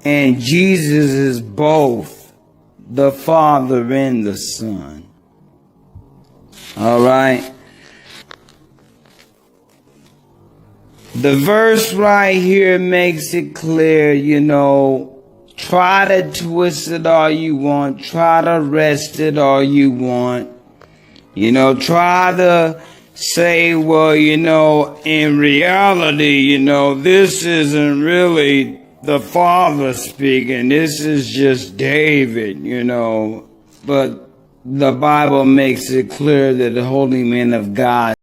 And Jesus is both the Father and the Son. All right. The verse right here makes it clear, try to twist it all you want. Try to wrest it all you want. Try to say, well, in reality, this isn't really the Father speaking. This is just David, But the Bible makes it clear that the holy man of God